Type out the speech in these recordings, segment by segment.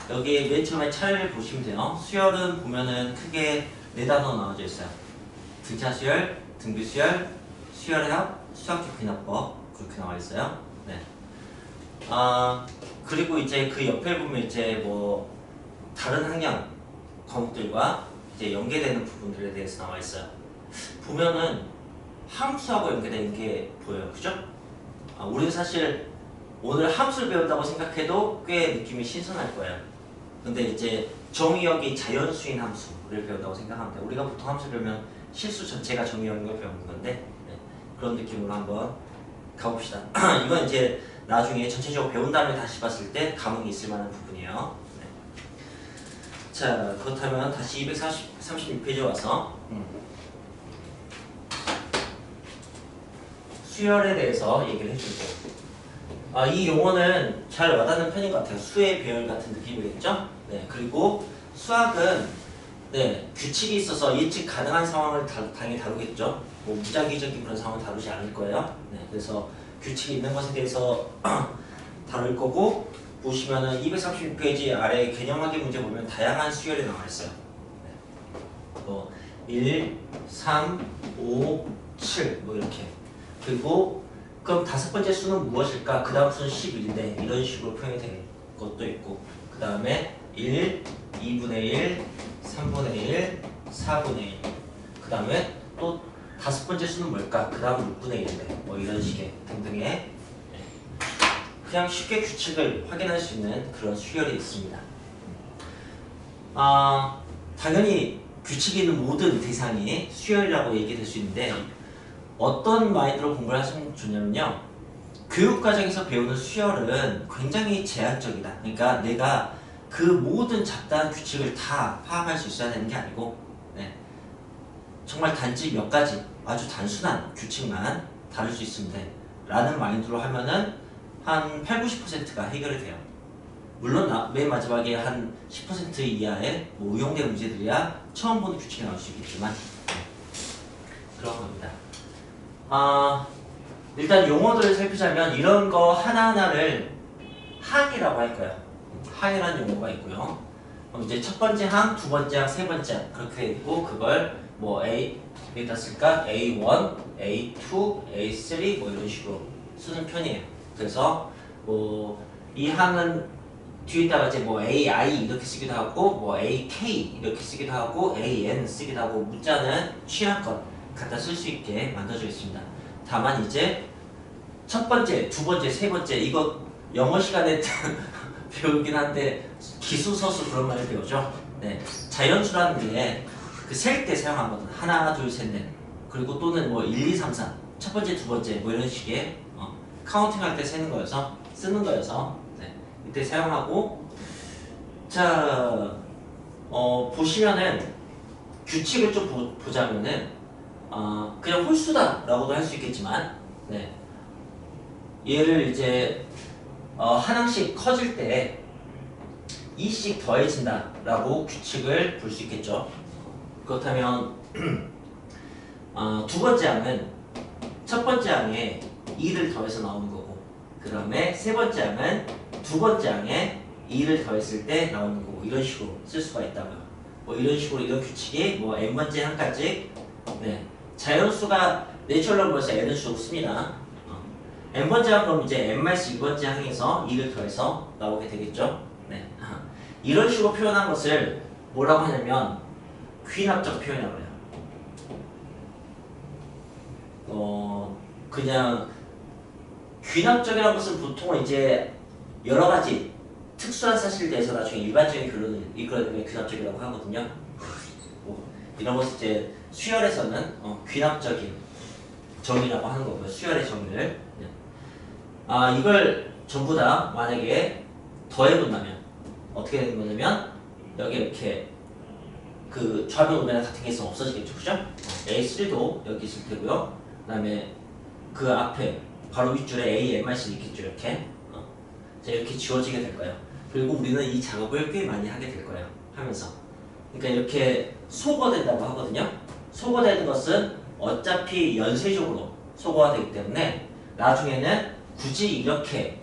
여기 맨 처음에 차례를 보시면 돼요. 수열은 보면은 크게 네 단어 나와져 있어요. 등차 수열, 등비 수열, 수열해학, 수학적 귀납법 그렇게 나와 있어요. 네. 그리고 이제 그 옆에 보면 이제 뭐 다른 학년 과목들과 이제 연계되는 부분들에 대해서 나와 있어요. 보면은 함수하고 연계되는 게 보여요. 그죠? 우리는 사실 오늘 함수를 배운다고 생각해도 꽤 느낌이 신선할 거예요. 근데 이제 정의역이 자연수인 함수를 배운다고 생각하면 돼요. 우리가 보통 함수 배우면 실수 전체가 정의역인 걸 배우는 건데 네. 그런 느낌으로 한번 가봅시다. 이건 이제 나중에 전체적으로 배운 다음에 다시 봤을 때 감흥이 있을 만한 부분이에요. 네. 자, 그렇다면 다시 236페이지에 와서 수열에 대해서 얘기를 해줄게요. 이 용어는 잘 와닿는 편인 것 같아요. 수의 배열 같은 느낌이겠죠? 네, 그리고 수학은 네, 규칙이 있어서 예측 가능한 상황을 당연히 다루겠죠. 뭐 무작위적인 그런 상황을 다루지 않을 거예요. 네, 그래서 규칙이 있는 것에 대해서 다룰 거고 보시면은 236페이지 아래 개념학의 문제 보면 다양한 수열이 나와 있어요. 네. 뭐 1, 3, 5, 7 뭐 이렇게. 그리고 그럼 다섯 번째 수는 무엇일까? 그 다음 수는 11인데 이런 식으로 표현이 된 것도 있고 그 다음에 1, 2분의 1, 3분의 1, 4분의 1 그 다음에 또 다섯 번째 수는 뭘까? 그 다음 6분의 1인데 뭐 이런 식의 등등의 그냥 쉽게 규칙을 확인할 수 있는 그런 수열이 있습니다. 당연히 규칙이 있는 모든 대상이 수열이라고 얘기될 수 있는데 어떤 마인드로 공부를 하시면 좋냐면요. 교육과정에서 배우는 수열은 굉장히 제한적이다. 그러니까 내가 그 모든 잡다한 규칙을 다 파악할 수 있어야 되는 게 아니고 네. 정말 단지 몇 가지 아주 단순한 규칙만 다룰 수 있으면 돼 라는 마인드로 하면은 한 80~90%가 해결이 돼요. 물론 맨 마지막에 한 10% 이하의 뭐 응용된 문제들이야 처음 보는 규칙이 나올 수 있겠지만 네. 그런 겁니다. 일단 용어들을 살피자면 이런 거 하나하나를 항이라고 할 거예요. 항이라는 용어가 있고요. 이제 첫 번째 항, 두 번째 항, 세 번째 항 그렇게 있고 그걸 뭐 A 여기다 쓸까? A1, A2, A3 뭐 이런 식으로 쓰는 편이에요. 그래서 뭐 이 항은 뒤에다가 이제 뭐 AI 이렇게 쓰기도 하고 뭐 AK 이렇게 쓰기도 하고 AN 쓰기도 하고 문자는 취향껏 갖다 쓸 수 있게 만들어져 있습니다. 다만 이제 첫 번째, 두 번째, 세 번째 이거 영어 시간에 배우긴 한데 기수서수 그런 말을 배우죠. 네, 자연수라는 게 그 셀 때 사용하거든. 하나, 둘, 셋, 넷. 그리고 또는 뭐 1, 2, 3, 4. 첫 번째, 두 번째 뭐 이런 식의 카운팅할 때 쓰는 거여서 네, 이때 사용하고 자 보시면은 규칙을 좀 보자면은 그냥 홀수다라고도 할 수 있겠지만 네. 얘를 이제 한 항씩 커질 때 2씩 더해진다라고 규칙을 볼 수 있겠죠. 그렇다면 두 번째 항은 첫 번째 항에 2를 더해서 나오는 거고 그 다음에 세 번째 항은 두 번째 항에 2를 더했을 때 나오는 거고 이런 식으로 쓸 수가 있다고요. 뭐 이런 식으로 이런 규칙이 뭐 n번째 항까지 네. 자연수가 내추럴 넘버에서 n을 주로 씁니다. n번째 항 그럼 이제 n-1번째 항에서 2를 더해서 나오게 되겠죠. 네. 이런 식으로 표현한 것을 뭐라고 하냐면 귀납적 표현이라고 해요. 그냥 귀납적이라는 것은 보통은 이제 여러 가지 특수한 사실에 대해서 나중에 일반적인 결론을 이끌어내는 게 귀납적이라고 하거든요. 뭐 이런 것을 이제 수열에서는 귀납적인 정의라고 하는 거고요. 수열의 정의를. 이걸 전부 다 만약에 더해본다면 어떻게 되는 거냐면 여기 이렇게 그 좌변 우변 같은 게 있으면 없어지겠죠. 그죠? A3도 여기 있을 테고요. 그 다음에 그 앞에 바로 윗줄에 AMRC 있겠죠. 이렇게. 자, 이렇게 지워지게 될 거예요. 그리고 우리는 이 작업을 꽤 많이 하게 될 거예요. 하면서. 그러니까 이렇게 소거된다고 하거든요. 소거되는 것은 어차피 연쇄적으로 소거가 되기 때문에 나중에는 굳이 이렇게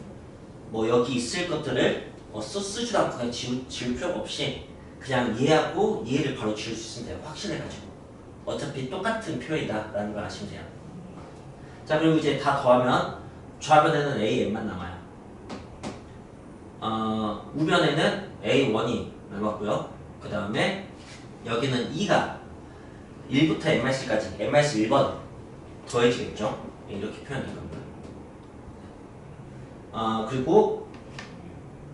뭐 여기 있을 것들을 쓰지도 않고 그냥 지울 필요가 없이 그냥 얘하고 얘를 바로 지울 수 있으면 돼요. 확실해가지고. 어차피 똑같은 표현이다 라는 걸 아시면 돼요. 자, 그리고 이제 다 더하면 좌변에는 AN만 남아요. 우변에는 A1이 남았고요. 그 다음에 여기는 2가 1부터 n-1까지 n-1번 더해지겠죠. 이렇게 표현될 겁니다. 그리고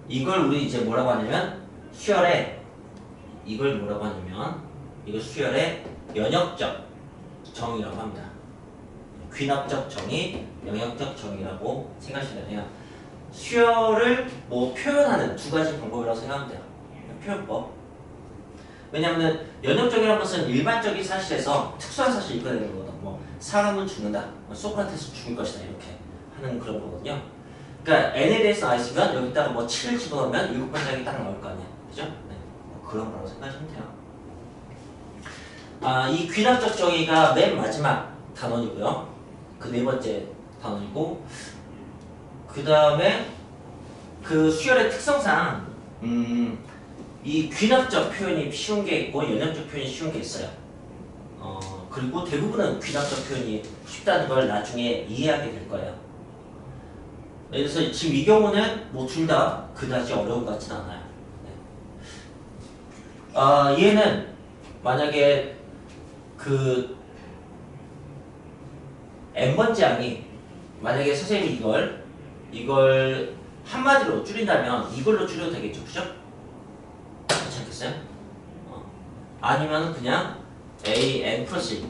이걸 우리 이제 뭐라고 하냐면 수열의 이걸 뭐라고 하냐면 이걸 수열의 연역적 정의라고 합니다. 귀납적 정의, 영역적 정의라고 생각하시면 돼요. 수열을 뭐 표현하는 두 가지 방법이라고 생각하면 돼요. 표현법. 왜냐하면 연역적이라는 것은 일반적인 사실에서 특수한 사실을 이끌어내는 거거든. 뭐 사람은 죽는다, 소크라테스 죽을 것이다 이렇게 하는 그런 거거든요. 그러니까 n에 대해서 알았으면 여기다가 뭐 7을 집어넣으면 7번째이 딱 나올 거 아니야, 그죠? 네. 뭐 그런 거라고 생각하시면 돼요. 이 귀납적 정의가 맨 마지막 단원이고요. 그 네 번째 단원이고, 그 다음에 그 수열의 특성상 이 귀납적 표현이 쉬운 게 있고 연역적 표현이 쉬운 게 있어요. 그리고 대부분은 귀납적 표현이 쉽다는 걸 나중에 이해하게 될 거예요. 그래서 지금 이 경우는 뭐 둘 다 그다지 어려운 것 같진 않아요. 네. 얘는 만약에 그 n번째 항이 만약에 선생님이 이걸 한마디로 줄인다면 이걸로 줄여도 되겠죠, 그죠? 그렇지 않겠어요? 아니면 그냥 an 플러스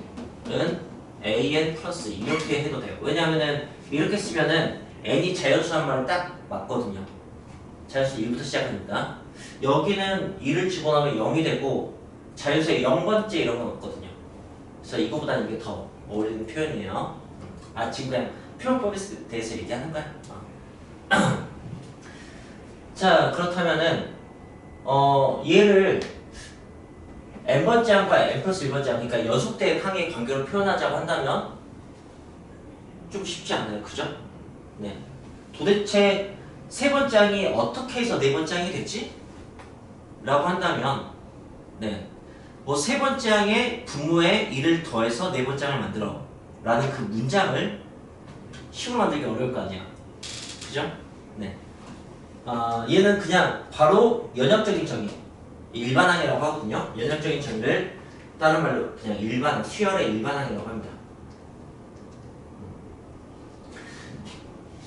1은 an 플러스 이렇게 해도 돼요. 왜냐하면은 이렇게 쓰면은 n이 자연수란 말은 딱 맞거든요. 자연수 1부터 시작하니까 여기는 2를 집어넣으면 0이 되고 자연수의 0번째 이런 건 없거든요. 그래서 이거보다는 이게 더 어울리는 표현이에요. 지금 그냥 표현법에 대해서 얘기하는 거야. 자, 그렇다면은 얘를 n번째 항과 n 플러스 1번째 항, 그러니까 연속된 항의 관계로 표현하자고 한다면 좀 쉽지 않나요? 그죠? 네. 도대체 세 번째 항이 어떻게 해서 네 번째 항이 됐지? 라고 한다면 네. 뭐 세 번째 항에 분모에 1을 더해서 네 번째 항을 만들어 라는 그 문장을 식으로 만들기 어려울 거 아니야. 그죠? 네. 얘는 그냥 바로 연역적인 정의, 일반항이라고 하거든요. 연역적인 정의를 다른 말로 그냥 일반항, 수열의 일반항이라고 합니다.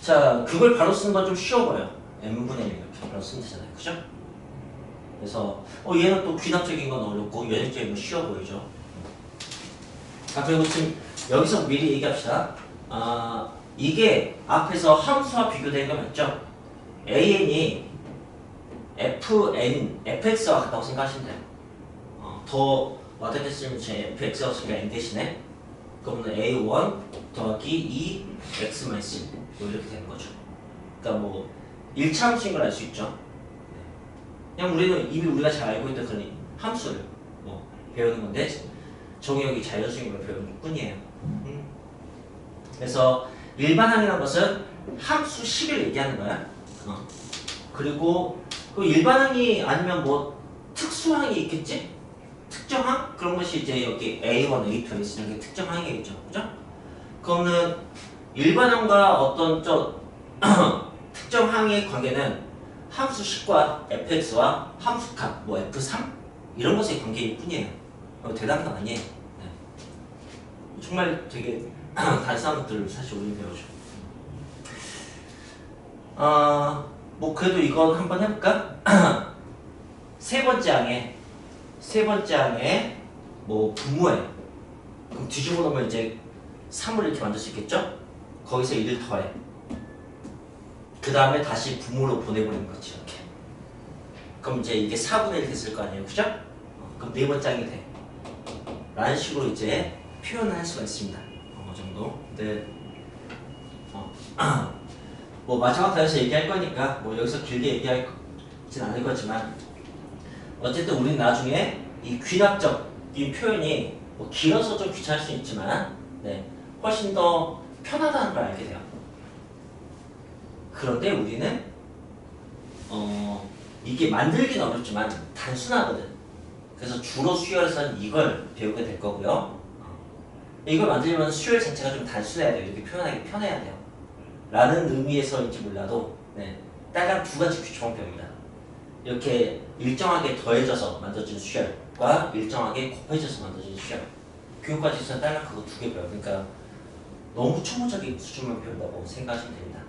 자, 그걸 바로 쓰는 건 좀 쉬워 보여요. n분의 1 이렇게 바로 쓰면 되잖아요. 그죠? 그래서 얘는 또 귀납적인 건 어렵고 연역적인 건 쉬워 보이죠. 그리고 지금 여기서 미리 얘기합시다. 이게 앞에서 함수와 비교된 거 맞죠? an이 fx와 같다고 생각하시면 돼요. 더 어떻게 쓰면 제 fx가 쓰니까 n 대신에 그러면 a1 더하기 2x-1 이렇게 되는 거죠. 그러니까 뭐 1차 함수인 걸 알 수 있죠. 그냥 이미 우리가 잘 알고 있던 그런 함수를 뭐 배우는 건데 정의역이 자연수인 걸 배우는 것 뿐이에요. 그래서 일반항이라는 것은 함수식을 얘기하는 거야. 그리고 그 일반항이 아니면 뭐 특수항이 있겠지? 특정항? 그런 것이 이제 여기 A1, A2, A3 이런 게 특정항이겠죠. 그죠? 그러면 일반항과 어떤 특정항의 관계는 함수식과 fx와 함수값, 뭐 f3? 이런 것의 관계일 뿐이에요. 대단한 건 아니에요. 네. 정말 되게 단순한 것들을 사실 우리는 배워줘. 뭐 그래도 이건 한번 해볼까? 세 번째 항에 뭐 분모에 그럼 뒤집어 놓으면 이제 3을 이렇게 만들 수 있겠죠? 거기서 1을 더해. 그 다음에 다시 분모로 보내버리는 거지 이렇게. 그럼 이제 이게 4분의 1 됐을 거 아니에요, 그죠? 그럼 네 번째 항이 돼. 라는 식으로 이제 표현을 할 수가 있습니다. 어느 정도. 근데 뭐 마지막 단에서 얘기할 거니까 뭐 여기서 길게 얘기하진 않을 거지만 어쨌든 우리는 나중에 이 귀납적인 표현이 뭐 길어서 좀 귀찮을 수 있지만 네, 훨씬 더 편하다는 걸 알게 돼요. 그런데 우리는 이게 만들기는 어렵지만 단순하거든. 그래서 주로 수열에서는 이걸 배우게 될 거고요. 이걸 만들면 수열 자체가 좀 단순해야 돼요. 이렇게 표현하기 편해야 돼요. 라는 의미에서인지 몰라도 네, 딱 한 두 가지 규칙만 배웁니다. 이렇게 일정하게 더해져서 만들어진 수열과 일정하게 곱해져서 만들어진 수열. 교육과정에서는 딱 그거 두 개 배워요. 그러니까 너무 초보적인 수준만 배운다고 생각하시면 됩니다.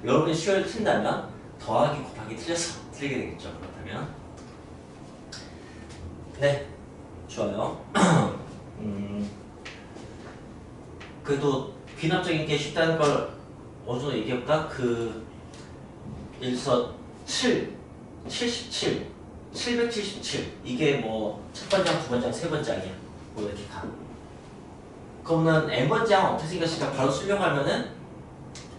여러분이 수열을 틀린다면 더하기 곱하기 틀려서 틀리게 되겠죠. 그렇다면 네, 좋아요. 그래도 귀납적인 게 쉽다는 걸 어느 정도 얘기해볼까? 예를 들어서 77, 777 이게 뭐 첫 번째, 두 번째, 세 번째이야. 뭐 이렇게 가. 그러면 n번째 항 어떻게 생겼을까? 바로 쓰려고 하면은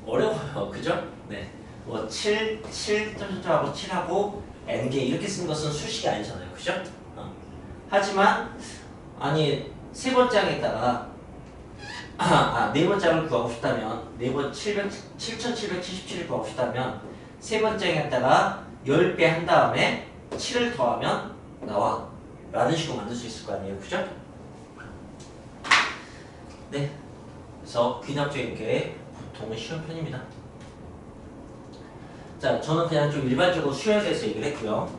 어려워요. 그죠? 네. 뭐 7, 7, 점점점하고 7하고 n개 이렇게 쓰는 것은 수식이 아니잖아요. 그죠? 하지만 아니 세 번째 항에다가 네 번째 항을 구하고 싶다면 7777을 구하고 싶다면 세 번째 항에다가 10배 한 다음에 7을 더하면 나와 라는 식으로 만들 수 있을 거 아니에요. 그죠? 네. 그래서 귀납적인 게 보통은 쉬운 편입니다. 자, 저는 그냥 좀 일반적으로 수열에 대해서 얘기를 했고요.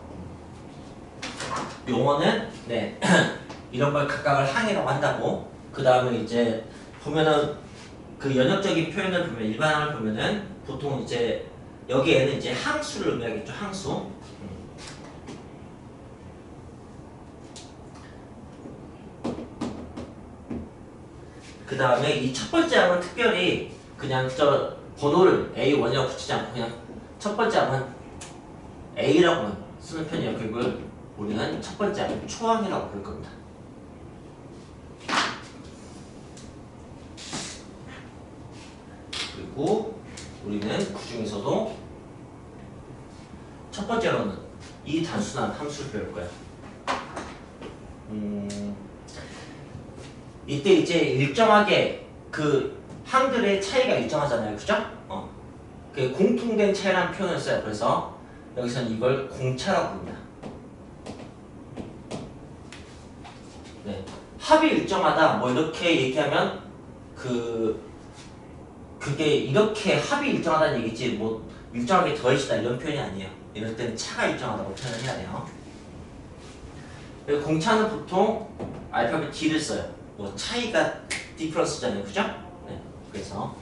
용어는 네 이런 걸 각각을 항이라고 한다고. 그 다음에 이제 보면은 그 연역적인 표현을 보면 일반항을 보면은 보통 이제 여기에는 이제 항수를 의미하겠죠. 항수. 그 다음에 이 첫 번째 항은 특별히 그냥 저 번호를 A1이라고 붙이지 않고 그냥 첫 번째 항은 A라고만 쓰는 편이에요. 그걸 우리는 첫 번째 항은 초항이라고 부를 겁니다. 그리고 우리는 그 중에서도 첫 번째로는 이 단순한 함수를 배울 거야. 이때 이제 일정하게 그 항들의 차이가 일정하잖아요. 그죠? 그 공통된 차이라는 표현을 써요. 그래서 여기서는 이걸 공차라고 부릅니다. 네. 합이 일정하다 뭐 이렇게 얘기하면 그게 이렇게 합이 일정하다는 얘기지 뭐 일정하게 더해지다 이런 표현이 아니에요. 이럴 때는 차가 일정하다고 표현을 해야 돼요. 그리고 공차는 보통 알파벳 D를 써요. 뭐 차이가 D 플러스잖아요. 그죠? 네. 그래서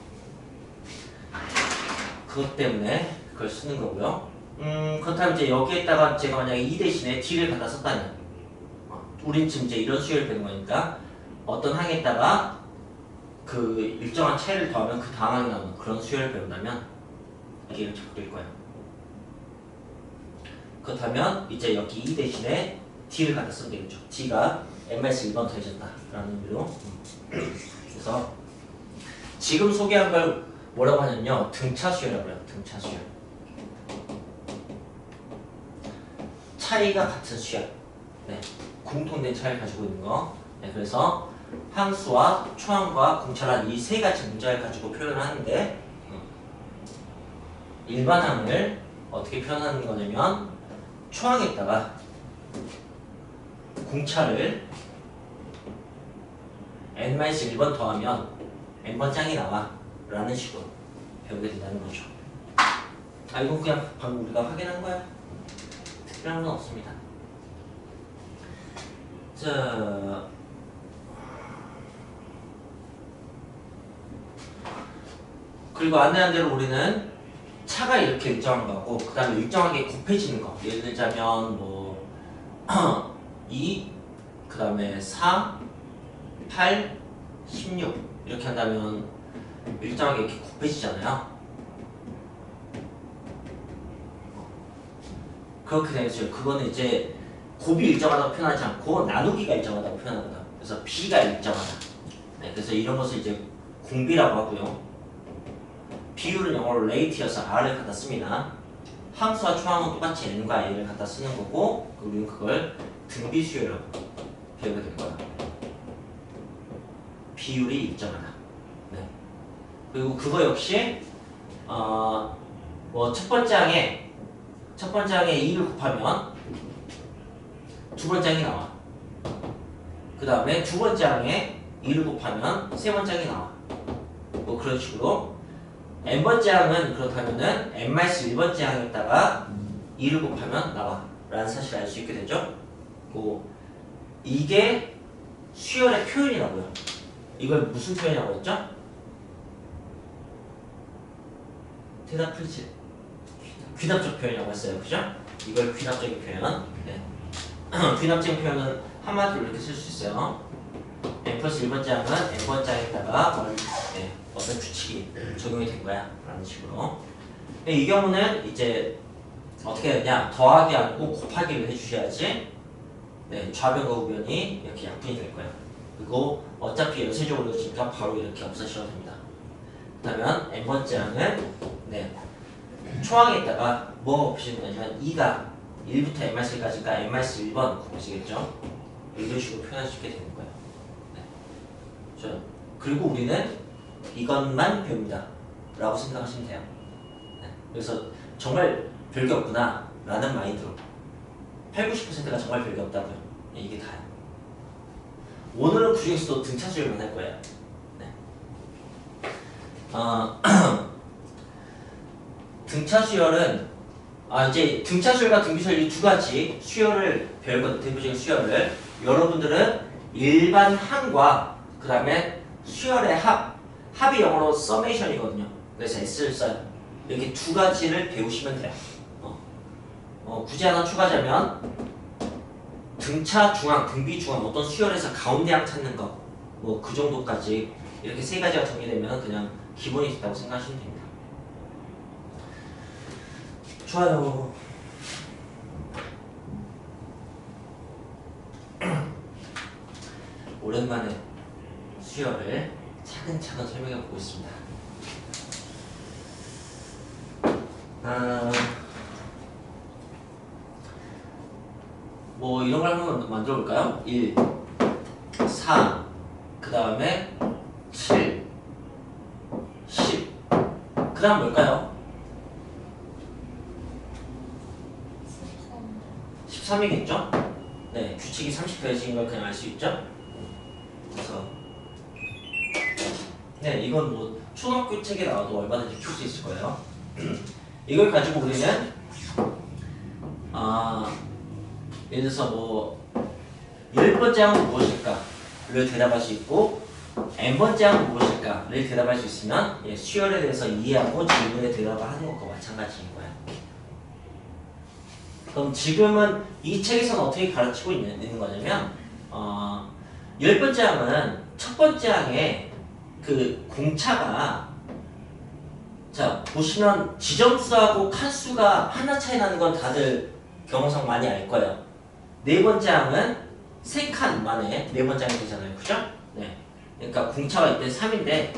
그것 때문에 그걸 쓰는 거고요. 그렇다면 이제 여기에다가 제가 만약에 E 대신에 D를 갖다 썼다면 우린 지금 이제 이런 수열을 배는 거니까 어떤 항에다가 그 일정한 차이를 더하면 그 다음 항에 나오는 그런 수열을 배운다면 이게 이렇게 바뀔 거예요. 그렇다면 이제 여기 E 대신에 D를 갖다 쓰면 되겠죠. D가 n-1번 더해졌다 라는 의미로. 그래서 지금 소개한 걸 뭐라고 하냐면요, 등차 수열이라고 해요. 등차 수열. 차이가 같은 수열. 네. 공통된 차이를 가지고 있는 거. 네. 그래서 항수와 초항과 공차란 이 세 가지 문제를 가지고 표현을 하는데 일반항을 어떻게 표현하는 거냐면 초항에다가 공차를 n-1번 더하면 n번 짱이 나와 라는 식으로 배우게 된다는 거죠. 이건 그냥 방금 우리가 확인한 거야. 특별한 건 없습니다. 자, 그리고 안내한 대로 우리는 차가 이렇게 일정한 거고 그 다음에 일정하게 곱해지는 거. 예를 들자면 뭐 2, 그 다음에 4, 8, 16 이렇게 한다면 일정하게 이렇게 곱해지잖아요. 그렇게 되겠죠. 그거는 이제 곱이 일정하다고 표현하지 않고 나누기가 일정하다고 표현하거든. 그래서 B가 일정하다. 네, 그래서 이런 것을 이제 공비라고 하고요. 비율은 영어로 rate여서 R을 갖다 씁니다. 함수와 초항은 똑같이 N과 A를 갖다 쓰는 거고 우리는 그걸 등비수열이라고 배우게 될 거야. 비율이 일정하다. 네. 그리고 그거 역시 뭐 첫 번째 첫 번째 항에 2를 곱하면 두 번째 항이 나와. 그 다음에 두 번째 항에 2를 곱하면 세 번째 항이 나와. 뭐 그런 식으로 n번째 항은 그렇다면은 n-1번째 항에다가 2를 곱하면 나와 라는 사실을 알 수 있게 되죠. 뭐 이게 수열의 표현이라고요. 이걸 무슨 표현이라고 했죠? 대답을지 귀납적 표현이라고 했어요. 그죠? 이걸 귀납적인 표현. 네. 귀납적인 표현은 한마디로 이렇게 쓸 수 있어요. n 플러스 1번째 항은 n번째 항에다가 네, 어떤 규칙이 적용이 된 거야 라는 식으로. 이 경우는 이제 어떻게 해야 되냐, 더하기 아니고 곱하기를 해주셔야지 네, 좌변과 우변이 이렇게 약분이 될 거예요. 그리고 어차피 연쇄적으로 지니까 바로 이렇게 없애셔도 됩니다. 그렇다면 n번째 항은 네, 초항에다가 뭐가 곱해지는 거냐면 2가 1부터 n-1까지가 n-1번 곱해지겠죠. 이런 식으로 표현할 수 있게 되는 거예요. 네. 그리고 우리는 이것만 배웁니다 라고 생각하시면 돼요. 네. 그래서 정말 별게 없구나 라는 마인드로 80~90%가 정말 별게 없다고요. 네, 이게 다예요. 오늘은 그중에서도 등차수열만 할 거예요. 네. 등차수열은 이제 등차수열과 등비수열 이 두 가지 수열을 배우거든요. 대표적인 수열을 여러분들은 일반 항과 그 다음에 수열의 합이 영어로 서메이션이거든요. 그래서 S를 써요. 이렇게 두 가지를 배우시면 돼요. 굳이 하나 추가하자면 등차 중항, 등비 중항, 어떤 수열에서 가운데 항 찾는 거, 뭐 그 정도까지 이렇게 세 가지가 정리되면 그냥 기본이 됐다고 생각하시면 됩니다. 좋아요. 오랜만에 수열을 차근차근 설명해 보고 있습니다. 뭐 이런 걸 한번 만들어 볼까요? 1, 4, 그 다음에 7, 10. 그 다음 뭘까요? 13이겠죠? 네, 규칙이 30 더해진 걸 그냥 알 수 있죠? 그래서 네, 이건 뭐 초등학교 책에 나와도 얼마든지 풀 수 있을 거예요. 이걸 가지고 우리는 예를 들어서 뭐 10번째 항은 무엇일까를 대답할 수 있고 n번째 항은 무엇일까를 대답할 수 있으면 수열에 대해서 이해하고 질문에 대답을 하는 것과 마찬가지인 거예요. 그럼 지금은 이 책에서는 어떻게 가르치고 있는 거냐면 10번째 항은 첫 번째 항에 그 공차가 자 보시면 지정수하고 칸수가 하나 차이 나는 건 다들 경험상 많이 알 거예요. 네 번째 항은 3칸 만에 네 번째 항이 되잖아요. 그죠? 네. 그러니까 공차가 이때 3인데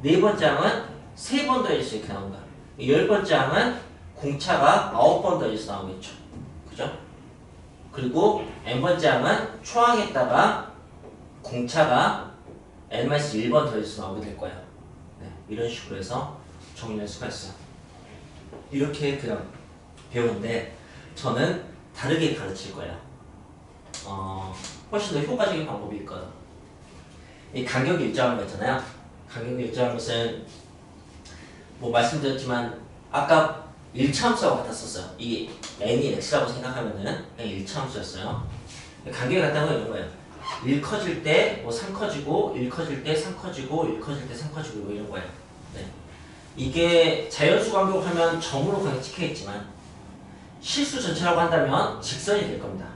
네 번째 항은 3번 더해져서 이렇게 나온다. 10번째 항은 공차가 9번 더해져서 나오겠죠. 그죠? 그리고 n번째 항은 초항에다가 공차가 n-1번 더해져서 나오게 될 거예요. 네. 이런 식으로 해서 정리할 수가 있어요. 이렇게 그냥 배우는데 저는 다르게 가르칠 거예요. 훨씬 더 효과적인 방법이 있거든. 이 간격이 일정한 거 있잖아요. 간격이 일정한 것은 뭐 말씀드렸지만 아까 1차함수하고 같았었어요. 이 n이 x라고 생각하면은 그냥 1차함수였어요. 간격이 같다는 건 이런 거예요. 1 커질 때 뭐 3 커지고 1 커질 때 3 커지고 1 커질 때 3 커지고 뭐 이런 거예요. 네. 이게 자연수 간격을 하면 점으로 그냥 찍혀있지만 실수 전체라고 한다면 직선이 될 겁니다.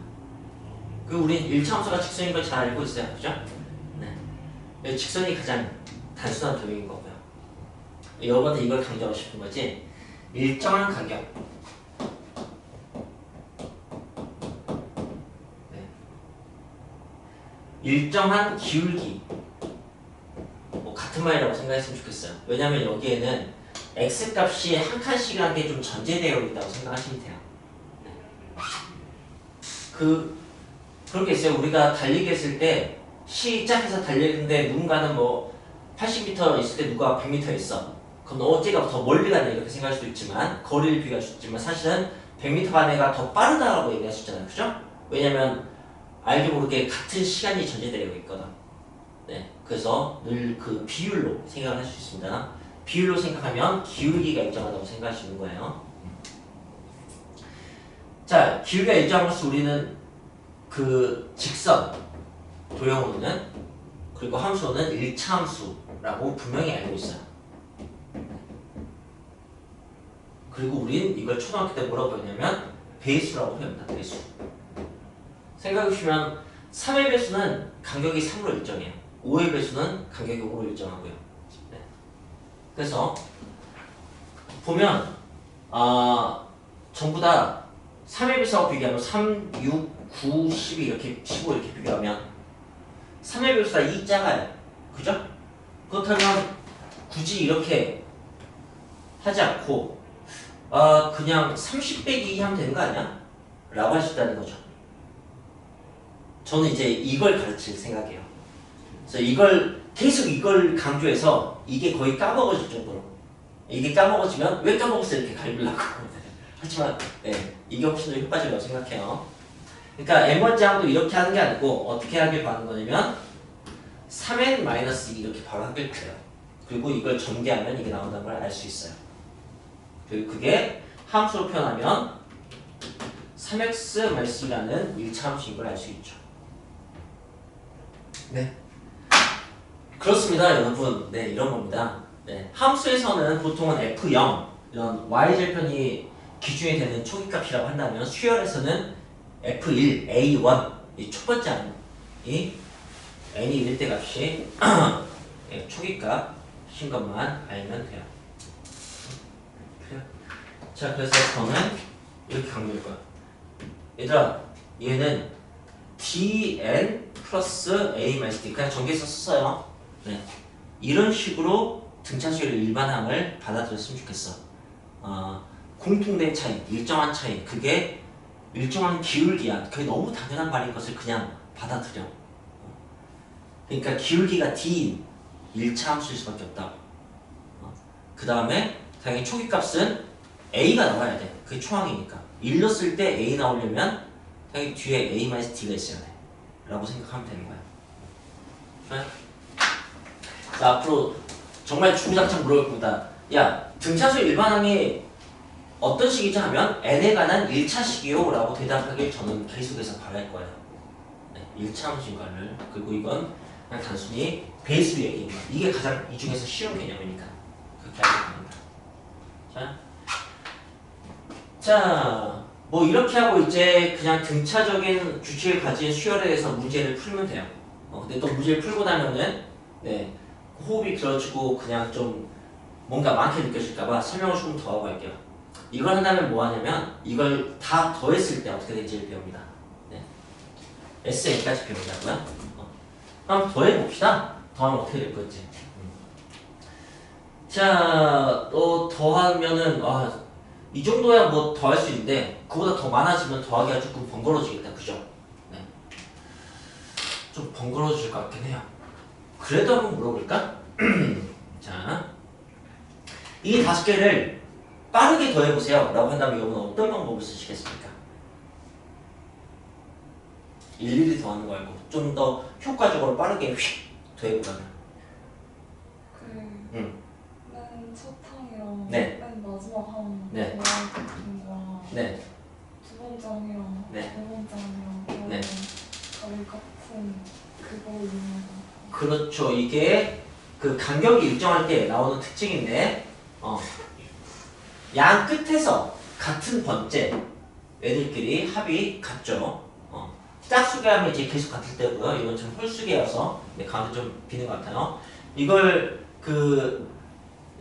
그 우린 1차함수가 직선인 걸 잘 알고 있어요. 그죠? 네. 직선이 가장 단순한 도형인 거고요. 여러분은 이걸 강조하고 싶은 거지. 일정한 간격. 네. 일정한 기울기. 뭐 같은 말이라고 생각했으면 좋겠어요. 왜냐면 여기에는 x값이 한 칸씩이라는 게 좀 전제되어 있다고 생각하시면 돼요. 그렇게 있어요. 우리가 달리기 했을 때 시작해서 달리는데 누군가는 뭐 80m 있을 때 누가 100m 있어. 그럼 어째가 더 멀리 가냐 이렇게 생각할 수도 있지만 거리를 비교할 수 있지만 사실은 100m 안에가 더 빠르다라고 얘기할 수 있잖아요. 그죠? 왜냐면 알게 모르게 같은 시간이 전제되어 있거든. 네, 그래서 늘 그 비율로 생각을 할 수 있습니다. 비율로 생각하면 기울기가 일정하다고 생각하시는 거예요. 자, 기울기가 일정함으로써 우리는 그 직선, 도형으로는 그리고 함수로는 1차 함수라고 분명히 알고 있어요. 그리고 우린 이걸 초등학교 때 뭐라고 배웠냐면 배수라고 배웁니다. 배수. 생각해보시면 3의 배수는 간격이 3으로 일정해요. 5의 배수는 간격이 5로 일정하고요. 네. 그래서 보면 전부 다 3의 배수하고 비교하면 3, 6, 9, 12 이렇게 15 이렇게 비교하면 3의 배수가 2 작아요. 그죠? 그렇다면 굳이 이렇게 하지 않고 그냥 30 빼기 2 하면 되는 거 아니야? 라고 할 수 있다는 거죠. 저는 이제 이걸 가르칠 생각이에요. 그래서 계속 이걸 강조해서 이게 거의 까먹어질 정도로 이게 까먹어지면 왜 까먹었어 이렇게 갈비려고 하지만 네, 이게 훨씬 더 효과적이라고 생각해요. 그러니까 n번째 항도 이렇게 하는 게 아니고 어떻게 하길 바라는 거냐면 3n-2 이렇게 바로 하길 바래요. 그리고 이걸 전개하면 이게 나온다는 걸 알 수 있어요. 그리고 그게 함수로 표현하면 3x-2라는 1차 함수인 걸 알 수 있죠. 네. 그렇습니다, 여러분. 네, 이런 겁니다. 네. 함수에서는 보통은 f0, 이런 y절편이 기준이 되는 초기값이라고 한다면 수열에서는 f1, a1, 이 첫 번째 항이 n이 1대 값이 네, 초기값인 것만 알면 돼요. 자, 그래서 저는 이렇게 강조할 거야. 얘들아, 얘는 dn 플러스 a-d 그냥 전개해서 썼어요. 네. 이런 식으로 등차수열의 일반항을 받아들였으면 좋겠어. 공통된 차이, 일정한 차이, 그게 일정한 기울기야. 그게 너무 당연한 말인 것을 그냥 받아들여. 그러니까 기울기가 d인 1차 함수일 수밖에 없다고. 그 다음에 당연히 초기값은 a가 나와야 돼. 그게 초항이니까. 1로 쓸 때 a 나오려면 당연히 뒤에 a-d가 있어야 돼. 라고 생각하면 되는 거야. 네? 자, 앞으로 정말 주구장창 물어볼 겁니다. 야, 등차수 일반항이 어떤 식이죠 하면 n에 관한 1차식이요 라고 대답하길 저는 계속해서 바랄 거예요. 네, 1차 함수인 거를. 그리고 이건 그냥 단순히 배수 얘기인 거야. 이게 가장 이 중에서 쉬운 개념이니까 그렇게 알고 있습니다. 자, 뭐 이렇게 하고 이제 그냥 등차적인 규칙을 가진 수열에 대해서 문제를 풀면 돼요. 근데 또 문제를 풀고 나면은 네, 호흡이 길어지고 그냥 좀 뭔가 많게 느껴질까봐 설명을 조금 더 하고 할게요. 이걸 한다면 뭐 하냐면 이걸 다 더했을 때 어떻게 될지를 배웁니다. 네. SN까지 배운다고요? 한번 더해봅시다. 더하면 어떻게 될 건지. 자, 또 더하면은 이 정도야 뭐 더할 수 있는데 그보다 더 많아지면 더하기가 조금 번거로워지겠다. 그죠? 네. 좀 번거로워질 것 같긴 해요. 그래도 한번 물어볼까? 자, 이 5개를 빠르게 더해보세요 라고 한다면 여러분은 어떤 방법을 쓰시겠습니까? 일일이 더하는 거 말고 좀 더 효과적으로 빠르게 휙 더해보자면 맨 첫 항이랑 네. 맨 마지막 항 네. 같은 거랑 네. 두 번째 항이랑 네. 네 번째 항이랑 네. 거의 같은 그거 있는 거. 그렇죠. 이게 그 간격이 일정할 때 나오는 특징인데 양 끝에서 같은 번째 애들끼리 합이 같죠. 짝수계 하면 이제 계속 같을 때고요. 이건 좀 홀수계여서 가운데 좀 비는 것 같아요. 이걸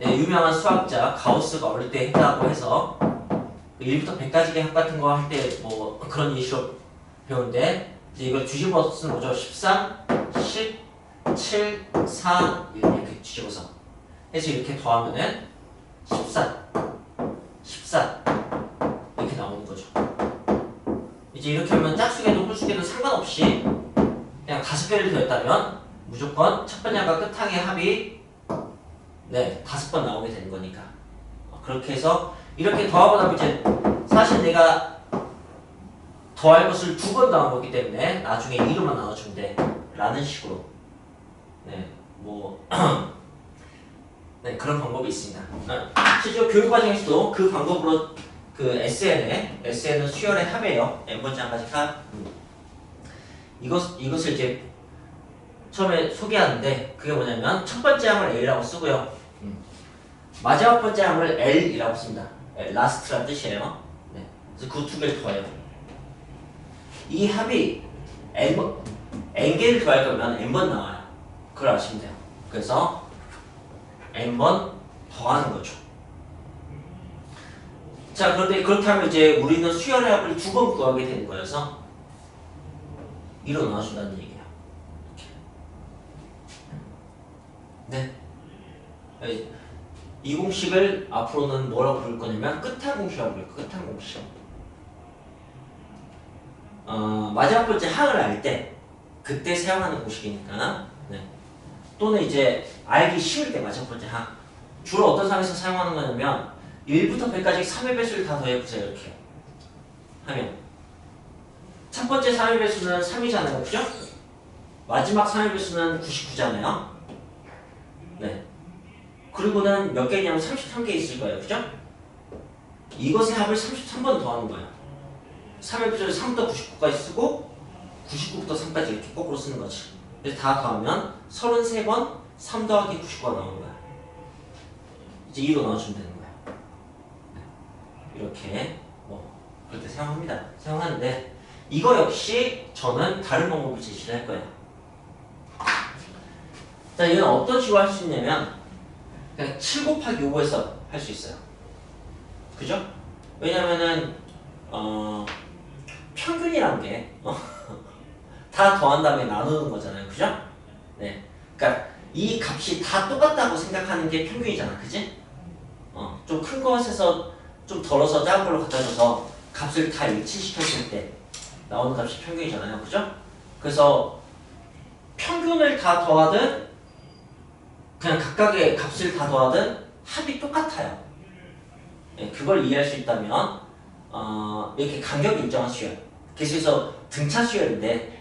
유명한 수학자 가우스가 어릴 때 했다고 해서 1부터 100까지 합 같은 거 할 때 뭐 그런 예시로 배우는데 이제 이걸 뒤집어서 쓰는 거죠. 13, 10, 7, 4 이렇게 뒤집어서 해서 이렇게 더하면은 14 이렇게 나오는 거죠. 이제 이렇게 하면 짝수계도 홀수계도 상관없이 그냥 5개를 더했다면 무조건 첫 번째 항과 끝항의 합이 네, 5번 나오게 되는 거니까. 그렇게 해서 이렇게 더하고 나면 이제 사실 내가 더할 것을 2번 더한 거기 때문에 나중에 2로만 나눠주면 돼 라는 식으로 네, 뭐 네, 그런 방법이 있습니다. 실제로 교육 과정에서도 그 방법으로 그 SN은 수열의 합이에요. n번째 항까지 합. 이것을 이제 처음에 소개하는데 그게 뭐냐면 첫 번째 항을 A라고 쓰고요. 마지막 번째 항을 L이라고 씁니다. 라스트라는 뜻이에요. 네. 그래서 그 2개를 더해요. 이 합이 n개를 더할 거면 n번 나와요. 그걸 아시면 돼요. 그래서 n번 더하는 거죠. 자, 그런데 그렇다면 이제 우리는 수열의 합을 2번 구하게 되는 거여서 2로 나눠준다는 얘기예요. 이렇게. 네. 이 공식을 앞으로는 뭐라고 부를 거냐면 끝한 공식이라고 부를 거예요. 끝한 공식. 마지막 번째 항을 알 때 그때 사용하는 공식이니까. 네. 또는 이제 알기 쉬울 때 마지막 번째 항. 주로 어떤 상황에서 사용하는 거냐면 1부터 100까지 3의 배수를 다 더해보세요. 이렇게 하면 첫 번째 3의 배수는 3이잖아요. 그죠? 마지막 3의 배수는 99잖아요. 네. 그리고는 몇 개냐면 33개 있을 거예요. 그죠? 이것의 합을 33번 더하는 거예요. 3의 배수를 3부터 99까지 쓰고 99부터 3까지 이렇게 거꾸로 쓰는 거지. 그래서 다 더하면 33번 3 더하기 99가 나오는 거야. 이제 2로 나눠주면 되는 거야. 이렇게 뭐 그럴 때 사용하는데 이거 역시 저는 다른 방법을 제시를 할 거예요. 자, 이건 어떤 식으로 할 수 있냐면 그냥 7 곱하기 5에서 할 수 있어요. 그죠? 왜냐면은 평균이란 게 다 더한 다음에 나누는 거잖아요. 그죠? 네. 그러니까 이 값이 다 똑같다고 생각하는 게 평균이잖아. 그지? 좀 큰 것에서 좀 덜어서 작은 걸로 갖다 줘서 값을 다 일치시켰을 때 나오는 값이 평균이잖아요. 그죠? 그래서 평균을 다 더하든 그냥 각각의 값을 다 더하든 합이 똑같아요. 네, 그걸 이해할 수 있다면 이렇게 간격이 일정한 수열, 계속해서 등차 수열인데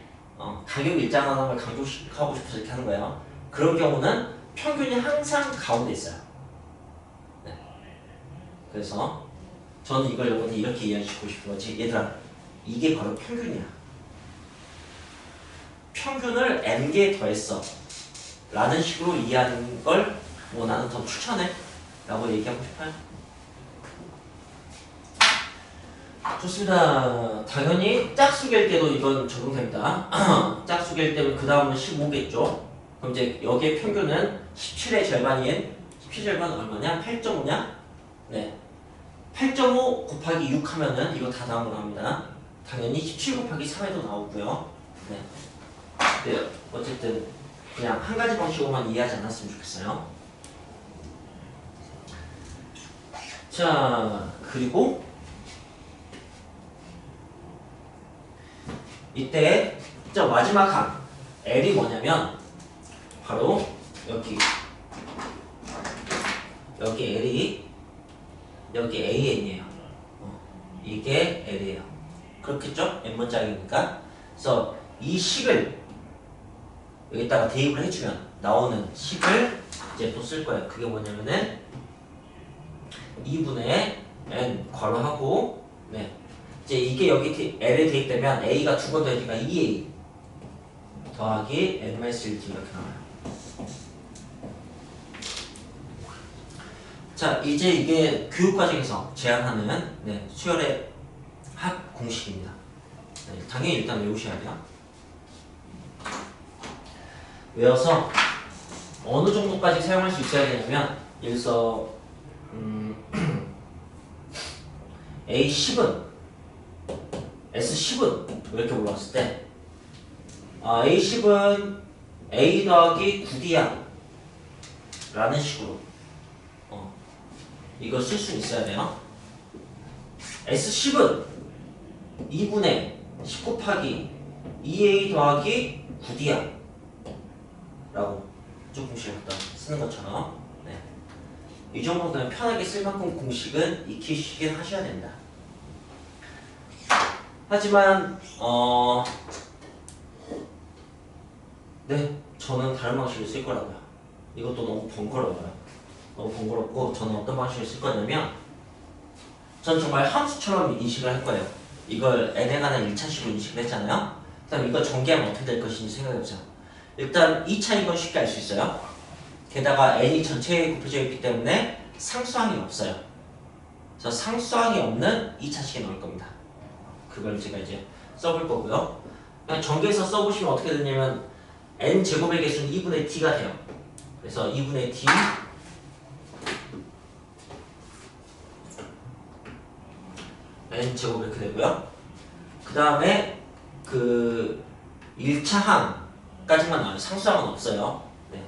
간격이 일정한 걸 강조하고 싶어서 이렇게 하는 거예요. 그런 경우는 평균이 항상 가운데 있어요. 네. 그래서 저는 이걸 여러분들 이렇게 이해해주고 싶은 거지. 얘들아, 이게 바로 평균이야. 평균을 n개 더했어 라는 식으로 이해하는 걸 뭐 나는 더 추천해 라고 얘기하고 싶어요. 좋습니다. 당연히 짝수일 때도 이건 적용됩니다. 짝수일 때는 그 다음은 15겠죠. 그럼 이제 여기에 평균은 17의 절반인 17 절반은 얼마냐? 8.5냐? 네. 8.5 곱하기 6 하면은 이거 다 나온 거 나옵니다. 당연히 17 곱하기 3에도 나오고요. 네. 네. 어쨌든 그냥 한 가지 방식으로만 이해하지 않았으면 좋겠어요. 자, 그리고 이때 저 마지막 항 L이 뭐냐면 바로 여기 L이 여기 AN이에요. 이게 L이에요. 그렇겠죠? n번짝이니까. 그래서 이 식을 여기다가 대입을 해주면 나오는 식을 이제 또 쓸 거예요. 그게 뭐냐면은 2분의 n 괄호하고 네. 이제 이게 여기 L에 대입되면 A가 2번 더해지니까 2A 더하기 n-1t 이렇게 나와요. 자, 이제 이게 교육과정에서 제한하는 네, 수열의 합 공식입니다. 네, 당연히 일단 외우셔야 돼요. 외워서 어느 정도까지 사용할 수 있어야 되냐면 예를 들어서 A10은 S10은 이렇게 올라왔을 때 A10은 A 더하기 9D야 라는 식으로 이거 쓸 수 있어야 돼요. S10은 2분의 10 곱하기 2A 더하기 9D야 라고 조금씩 갖다 쓰는 것처럼 네. 이 정도는 편하게 쓸 만큼 공식은 익히시긴 하셔야 된다. 하지만 네, 저는 다른 방식을 쓸 거라고요. 이것도 너무 번거로워요. 너무 번거롭고 저는 어떤 방식을 쓸 거냐면 전 정말 함수처럼 인식을 할 거예요. 이걸 n에 관한 1차식으로 인식을 했잖아요. 그다음 이거 전개하면 어떻게 될 것인지 생각해보세요. 일단 2차인 건 쉽게 알 수 있어요. 게다가 n이 전체에 곱해져 있기 때문에 상수항이 없어요. 그래서 상수항이 없는 2차식에 넣을 겁니다. 그걸 제가 이제 써볼 거고요. 그냥 전개해서 써보시면 어떻게 되냐면 n 제곱의 개수는 2분의 t가 돼요. 그래서 2분의 t n 제곱 이렇게 되고요. 그 다음에 그 1차 항까지만 나와요. 상수항은 없어요. 네.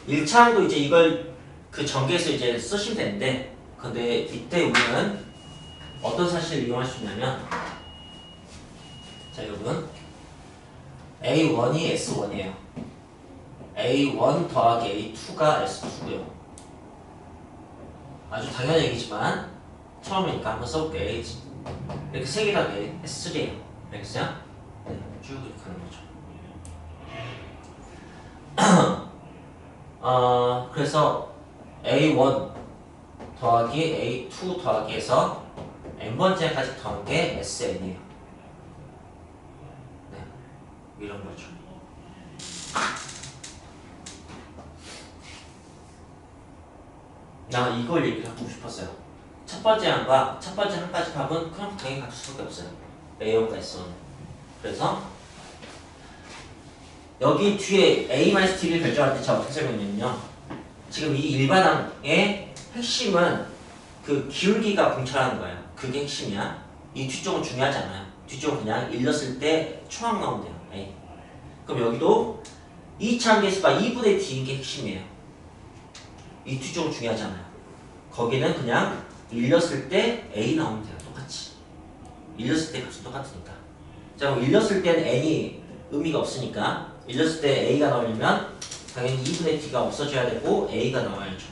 1차 항도 이제 이걸 그 전개해서 이제 쓰시면 되는데, 근데 이때 우리는 어떤 사실을 이용할 수 있냐면, 자 여러분, A1이 S1이에요. A1 더하기 A2가 S2고요. 아주 당연한 얘기지만 처음이니까 한번 써볼게요. 이렇게 세 개가 S3예요. 알겠어요? 네, 쭉 이렇게 하는 거죠. 그래서 A1 더하기 A2 더하기 해서 n번째까지 더한 게 SN이에요. 네, 이런 거죠. 나 이걸 얘기하고 싶었어요. 첫 번째 항과 첫 번째 항까지 답은 그냥 당연히 같을 수밖에 없어요. A1과 S1. 그래서 여기 뒤에 A-T를 결정할 때 제가 어떻게 설명했냐면요. 지금 이 일반항의 핵심은 그 기울기가 공차라는 거예요. 그게 핵심이야. 이 뒤쪽은 중요하지 않아요. 뒤쪽은 그냥 일렀을 때 초항 나오면 돼요. A. 그럼 여기도 2차 함계수가 2분의 D인 게 핵심이에요. 이 뒤쪽은 중요하지 않아요. 거기는 그냥 일렸을 때 A 나오면 돼요. 똑같이. 일렸을 때 값은 똑같으니까. 자, 그럼 일렸을 때는 N이 의미가 없으니까 일렸을 때 A가 나오려면 당연히 2분의 T가 없어져야 되고 A가 나와야죠.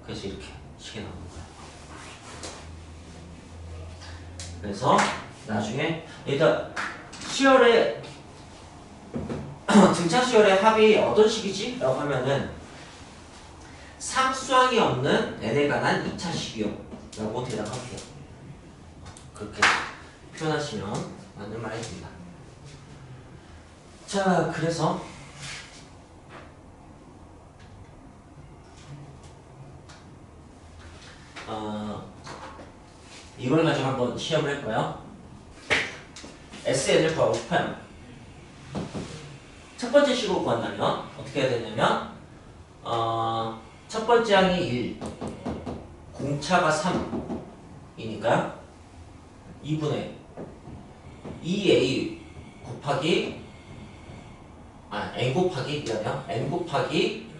그래서 이렇게 식이 나오는 거예요. 그래서 나중에 일단 수열의 등차 수열의 합이 어떤 식이지? 라고 하면은 상수항이 없는 n에 관한 2차식이요 라고 대답할게요. 그렇게 표현하시면 맞는 말이 됩니다. 자, 그래서 이걸 가지고 한번 시험을 해볼까요? SN을 구하고 싶어요. 첫 번째 식으로 구한다면 어떻게 해야 되냐면 첫 번째 항이 1, 공차가 3이니까 2분의 2a 곱하기 n 곱하기 미안해요. n 곱하기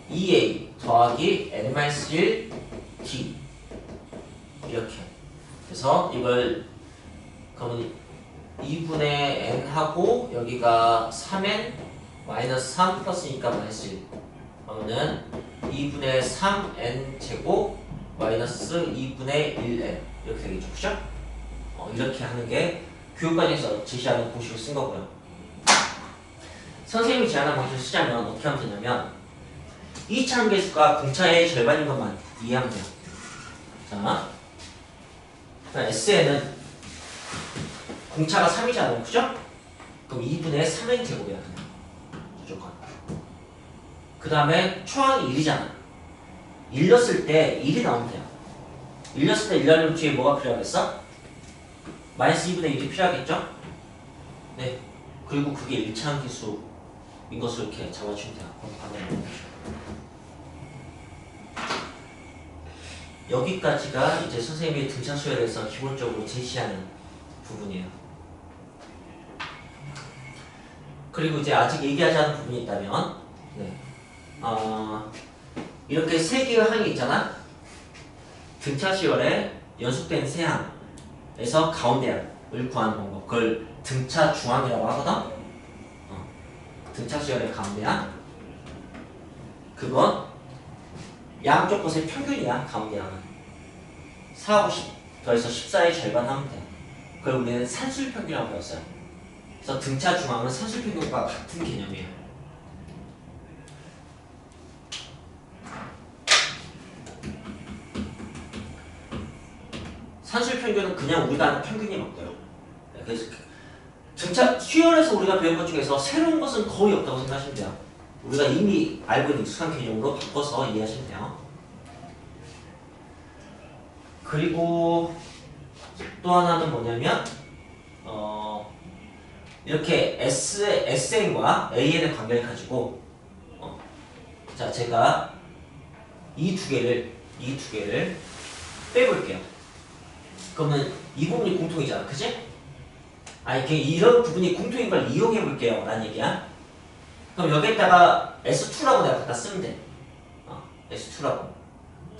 2a 더하기 n-1 d 이렇게. 그래서 이걸 그러면 2분의 n 하고 여기가 3n 마이너스 3 플러스니까 마이너스 1. 그러면은 2분의 3n 제곱 마이너스 2분의 1n 이렇게 되겠죠, 그죠? 이렇게 하는 게 교육과정에서 제시하는 공식을 쓴 거고요. 선생님이 제안한 방식을 쓰자면 어떻게 하면 되냐면 2차 함계수가 공차의 절반인 것만 이해하면 돼요. 자, SN은 공차가 3이잖아요, 그죠? 그럼 2분의 3n 제곱이야, 그냥 무조건. 그 다음에 초항이 1이잖아. 일렀을 때 1이 나오면 돼요. 일렀을 때 1하려면 뒤에 뭐가 필요하겠어? 마이너스 2분의 1이 필요하겠죠? 네. 그리고 그게 1차 함계수인 것으로 이렇게 잡아주면 돼요. 여기까지가 이제 선생님이 등차 수열에서 기본적으로 제시하는 부분이에요. 그리고 이제 아직 얘기하지 않은 부분이 있다면, 네. 이렇게 세 개의 항이 있잖아. 등차 수열에 연속된 세 항에서 가운데 항을 구하는 방법. 그걸 등차 중항이라고 하거든. 등차 수열의 가운데 항. 그건 양쪽 것의 평균이야. 가운데양은 4하고 10 더해서 14의 절반 하면 돼. 그걸 우리는 산술평균이라고 배웠어요. 그래서 등차 중앙은 산술평균과 같은 개념이에요. 산술평균은 그냥 우리가 아는 평균이 맞고요. 그래서 등차 수열에서 우리가 배운 것 중에서 새로운 것은 거의 없다고 생각하시면 돼요. 우리가 이미 알고 있는 익숙한 개념으로 바꿔서 이해하시면 돼요. 그리고 또 하나는 뭐냐면 이렇게 SN과 AN의 관계를 가지고 자 제가 이 두 개를 빼볼게요. 그러면 이 부분이 공통이잖아, 그치? 아니 이런 부분이 공통인 걸 이용해 볼게요 라는 얘기야. 그럼 여기에다가 S2라고 내가 갖다 쓰면 돼. S2라고.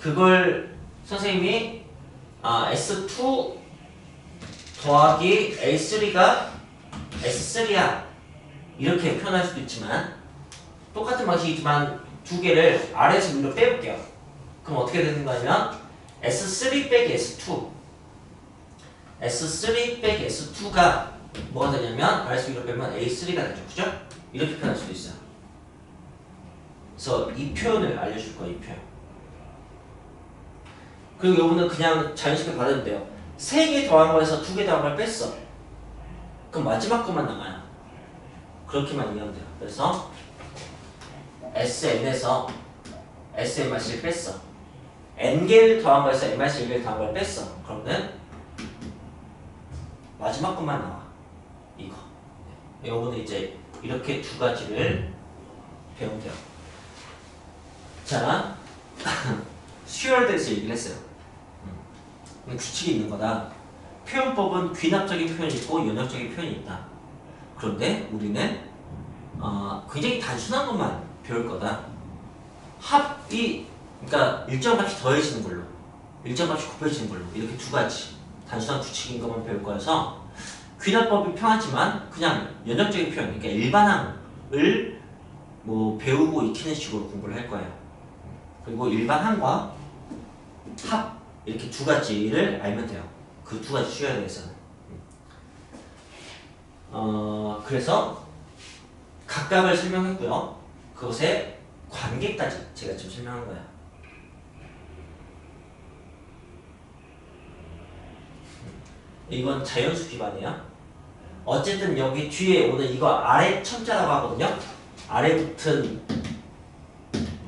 그걸 선생님이 S2 더하기 A3가 S3야 이렇게 표현할 수도 있지만 똑같은 방식이지만 두 개를 아래에서 위로 빼볼게요. 그럼 어떻게 되는 거냐면 S3 빼기 S2 S3 빼기 S2가 뭐가 되냐면 아래에서 위로 빼면 A3가 되죠. 그죠? 이렇게 표현할 수도 있어요. 그래서 이 표현을 알려줄 거예요. 이 표현. 그리고 요거는 그냥 자연스럽게 받아도 돼요. 3개 더한 거에서 2개 더한 걸 뺐어. 그럼 마지막 것만 남아요. 그렇게만 이해하면 돼요. 그래서 SN에서 SN-1을 뺐어. N개를 더한 거에서 N-1개를 더한 걸 뺐어. 그러면 마지막 것만 나와. 이거. 요거는 이제 이렇게 두 가지를 배우면 돼요. 자, 수열에 대해서 얘기를 했어요. 규칙이 있는 거다. 표현법은 귀납적인 표현이 있고 연역적인 표현이 있다. 그런데 우리는 굉장히 단순한 것만 배울 거다. 합이 그러니까 일정값이 더해지는 걸로, 일정값이 곱해지는 걸로 이렇게 두 가지 단순한 규칙인 것만 배울 거여서 귀납법이 편하지만 그냥 연역적인 표현, 그러니까 일반항을 뭐 배우고 익히는 식으로 공부를 할 거예요. 그리고 일반항과 합 이렇게 두 가지를 알면 돼요. 그 두 가지 수열에 대해서는. 그래서 각각을 설명했고요. 그것의 관계까지 제가 지금 설명한 거예요. 이건 자연수 기반이에요. 어쨌든 여기 뒤에 오는 이거 아래 첨자라고 하거든요.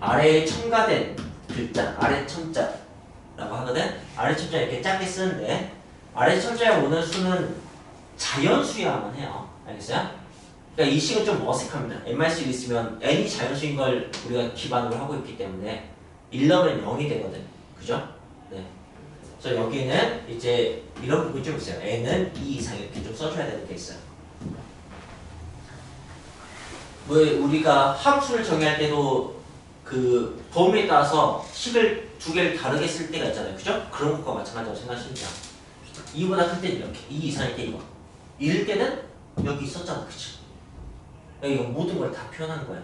아래에 첨가된 글자, 아래 첨자라고 하거든. 아래 첨자 이렇게 짧게 쓰는데 아래 첨자에 오는 수는 자연수여야만 해요. 알겠어요? 그러니까 이 식은 좀 어색합니다. n-1 있으면 n이 자연수인 걸 우리가 기반으로 하고 있기 때문에 1 넣으면 0이 되거든. 그죠? 네. 그래서 여기는 이제 이런 부분이 좀 있어요. n은 2 이상 이렇게 좀 써줘야 되는 게 있어요. 왜 우리가 함수를 정의할 때도 그 범위에 따라서 식을 두 개를 다르게 쓸 때가 있잖아요. 그죠? 그런 것과 마찬가지라고 생각하시면 돼요. 2보다 클 때는 이렇게, 2 이상일 때 이거. 1일 때는 여기 있었잖아. 그치? 여기 모든 걸 다 표현한 거야.